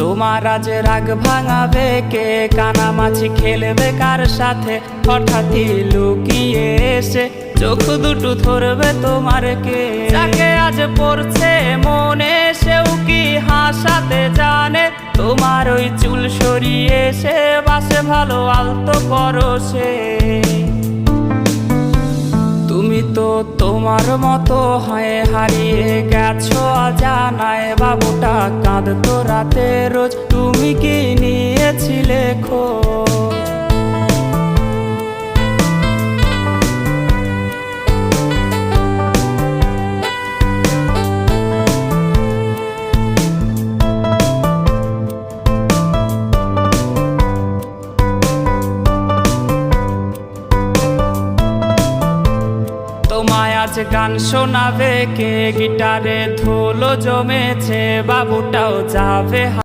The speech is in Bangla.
তোমার আজ রাগ ভাঙাবে কে, কানামাছি খেলবে কার সাথে, হঠাৎই লুকিয়ে এসে চোখ দুটো ধরবে তোমার কে। যাকে আজ পড়ছে মনে সেও কি হাসাতে জানে, তোমার ওই চুল সরিয়ে সে বাসে ভালো আলতো পরশে। তুমি তো তোমার মতো হয়ে হারিয়ে গেছো অজানায়, বাবুটা কাঁদতো রাতে রোজ, তুমি কি নিয়েছিলে খোঁজ? তোমায় আজ গান শোনাবে কে, গিটারে ধুলো জমেছে, বাবুটাও যাবে।